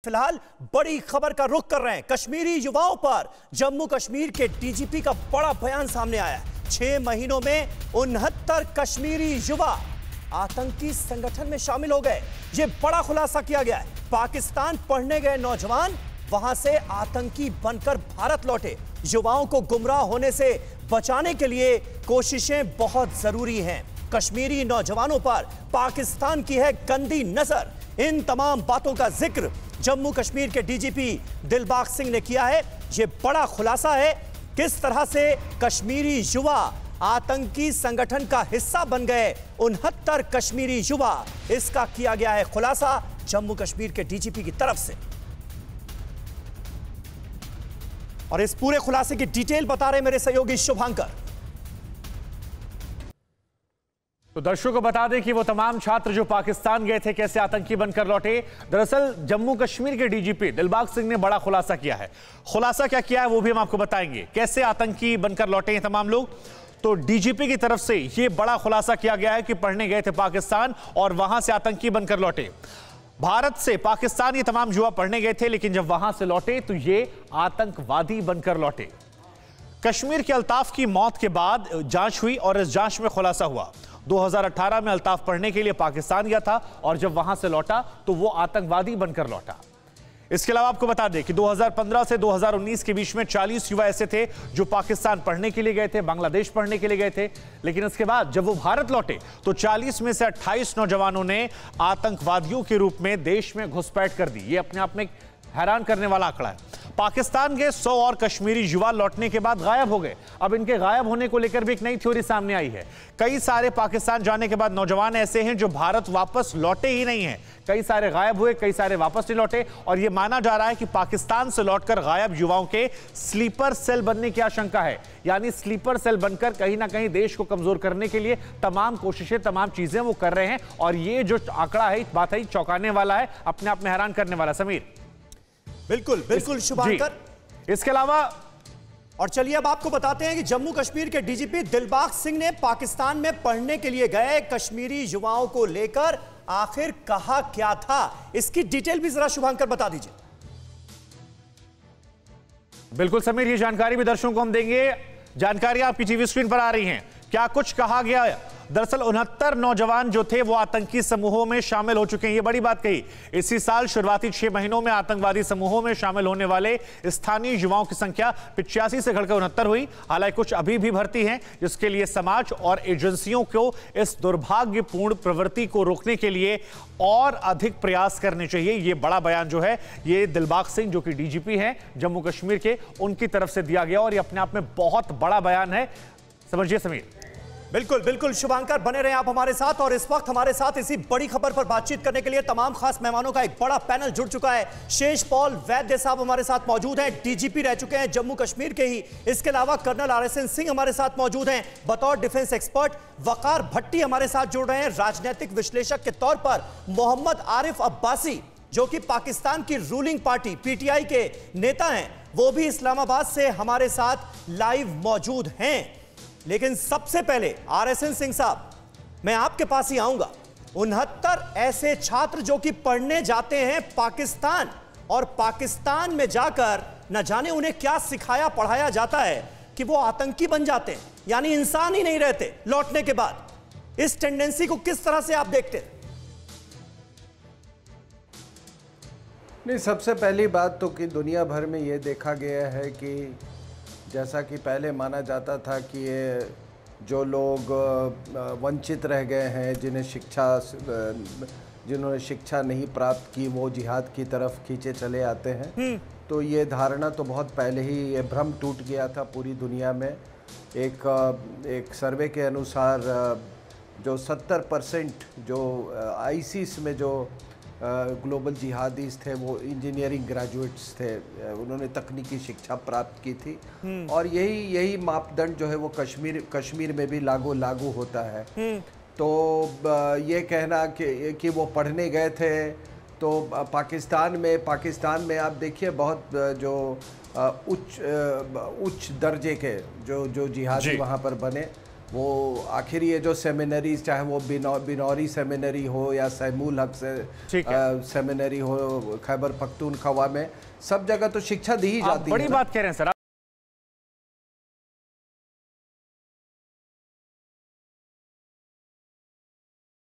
फिलहाल बड़ी खबर का रुख कर रहे हैं। कश्मीरी युवाओं पर जम्मू कश्मीर के डीजीपी का बड़ा बयान सामने आया है। 6 महीनों में 69 कश्मीरी युवा आतंकी संगठन में शामिल हो गए। यह बड़ा खुलासा किया गया है। पाकिस्तान पढ़ने गए नौजवान वहां से आतंकी बनकर भारत लौटे। युवाओं को गुमराह होने से बचाने के लिए कोशिशें बहुत जरूरी हैं। कश्मीरी नौजवानों पर पाकिस्तान की है गंदी नजर। इन तमाम बातों का जिक्र जम्मू कश्मीर के डीजीपी दिलबाग सिंह ने किया है। यह बड़ा खुलासा है किस तरह से कश्मीरी युवा आतंकी संगठन का हिस्सा बन गए। 69 कश्मीरी युवा, इसका किया गया है खुलासा जम्मू कश्मीर के डीजीपी की तरफ से। और इस पूरे खुलासे की डिटेल बता रहे मेरे सहयोगी शुभांकर। तो दर्शकों को बता दें कि वो तमाम छात्र जो पाकिस्तान गए थे कैसे आतंकी बनकर लौटे। दरअसल जम्मू कश्मीर के डीजीपी दिलबाग सिंह ने बड़ा खुलासा किया है। खुलासा क्या किया है वो भी हम आपको बताएंगे। कैसे आतंकी बनकर लौटे हैं तमाम लोग, तो डीजीपी की तरफ से ये बड़ा खुलासा किया गया है कि पढ़ने गए थे पाकिस्तान और वहां से आतंकी बनकर लौटे। भारत से पाकिस्तान ये तमाम युवा पढ़ने गए थे, लेकिन जब वहां से लौटे तो ये आतंकवादी बनकर लौटे। कश्मीर के अल्ताफ की मौत के बाद जांच हुई और इस जांच में खुलासा हुआ 2018 में अल्ताफ पढ़ने के लिए पाकिस्तान गया था और जब वहां से लौटा तो वो आतंकवादी बनकर लौटा। इसके अलावा आपको बता दें कि 2015 से 2019 के बीच में 40 युवा ऐसे थे जो पाकिस्तान पढ़ने के लिए गए थे, बांग्लादेश पढ़ने के लिए गए थे, लेकिन इसके बाद जब वो भारत लौटे तो 40 में से 28 नौजवानों ने आतंकवादियों के रूप में देश में घुसपैठ कर दी। ये अपने आप में हैरान करने वाला आंकड़ा है। पाकिस्तान के 100 और कश्मीरी युवा लौटने के बाद गायब हो गए। अब इनके गायब होने को लेकर भी एक नई थ्योरी सामने आई है। कई सारे पाकिस्तान जाने के बाद नौजवान ऐसे हैं जो भारत वापस लौटे ही नहीं हैं। कई सारे गायब हुए, कई सारे वापस नहीं लौटे और यह माना जा रहा है कि पाकिस्तान से लौटकर गायब युवाओं के स्लीपर सेल बनने की आशंका है। यानी स्लीपर सेल बनकर कहीं ना कहीं देश को कमजोर करने के लिए तमाम कोशिशें, तमाम चीजें वो कर रहे हैं। और ये जो आंकड़ा है, बात है, चौंकाने वाला है, अपने आप में हैरान करने वाला। समीर, बिल्कुल बिल्कुल शुभांकर। इसके अलावा और चलिए अब आपको बताते हैं कि जम्मू कश्मीर के डीजीपी दिलबाग सिंह ने पाकिस्तान में पढ़ने के लिए गए कश्मीरी युवाओं को लेकर आखिर कहा क्या था, इसकी डिटेल भी जरा शुभांकर बता दीजिए। बिल्कुल समीर, ये जानकारी भी दर्शकों को हम देंगे। जानकारी आपकी टीवी स्क्रीन पर आ रही है। क्या कुछ कहा गया है। दरअसल 69 नौजवान जो थे वो आतंकी समूहों में शामिल हो चुके हैं। ये बड़ी बात कही। इसी साल शुरुआती 6 महीनों में आतंकवादी समूहों में शामिल होने वाले स्थानीय युवाओं की संख्या 85 से घटकर 69 हुई। हालांकि कुछ अभी भी भर्ती हैं, जिसके लिए समाज और एजेंसियों को इस दुर्भाग्यपूर्ण प्रवृत्ति को रोकने के लिए और अधिक प्रयास करने चाहिए। ये बड़ा बयान जो है ये दिलबाग सिंह जो कि डीजीपी हैं जम्मू कश्मीर के, उनकी तरफ से दिया गया और ये अपने आप में बहुत बड़ा बयान है। समझिए समीर। बिल्कुल बिल्कुल शुभांकर, बने रहे आप हमारे साथ। और इस वक्त हमारे साथ इसी बड़ी खबर पर बातचीत करने के लिए तमाम खास मेहमानों का एक बड़ा पैनल जुड़ चुका है। शेष पॉल वैद्य साहब हमारे साथ मौजूद हैं, डीजीपी रह चुके हैं जम्मू कश्मीर के ही। इसके अलावा कर्नल RSN सिंह हमारे साथ मौजूद हैं बतौर डिफेंस एक्सपर्ट। वकार भट्टी हमारे साथ जुड़ रहे हैं राजनीतिक विश्लेषक के तौर पर। मोहम्मद आरिफ अब्बासी जो कि पाकिस्तान की रूलिंग पार्टी PTI के नेता हैं, वो भी इस्लामाबाद से हमारे साथ लाइव मौजूद हैं। लेकिन सबसे पहले RSN सिंह साहब, मैं आपके पास ही आऊंगा। 69 ऐसे छात्र जो कि पढ़ने जाते हैं पाकिस्तान और पाकिस्तान में जाकर न जाने उन्हें क्या सिखाया पढ़ाया जाता है कि वो आतंकी बन जाते हैं, यानी इंसान ही नहीं रहते लौटने के बाद। इस टेंडेंसी को किस तरह से आप देखते हैं? नहीं, सबसे पहली बात तो कि दुनिया भर में ये देखा गया है कि जैसा कि पहले माना जाता था कि ये जो लोग वंचित रह गए हैं, जिन्होंने शिक्षा नहीं प्राप्त की, वो जिहाद की तरफ खींचे चले आते हैं। तो ये धारणा तो बहुत पहले ही, ये भ्रम टूट गया था पूरी दुनिया में। एक सर्वे के अनुसार जो 70% जो ISIS में जो ग्लोबल जिहादीज थे वो इंजीनियरिंग ग्रेजुएट्स थे, उन्होंने तकनीकी शिक्षा प्राप्त की थी। और यही मापदंड जो है वो कश्मीर में भी लागू होता है। तो ये कहना कि वो पढ़ने गए थे, तो पाकिस्तान में आप देखिए बहुत जो उच्च दर्जे के जो जिहादी वहाँ पर बने, वो आखिर ये जो सेमिनरीज, चाहे वो बिनौरी सेमिनरी हो या सैमूल हक से सेमिनरी हो, खैबर पख्तूनख्वा में, सब जगह तो शिक्षा दी ही जाती है। बड़ी बात कह रहे हैं सर।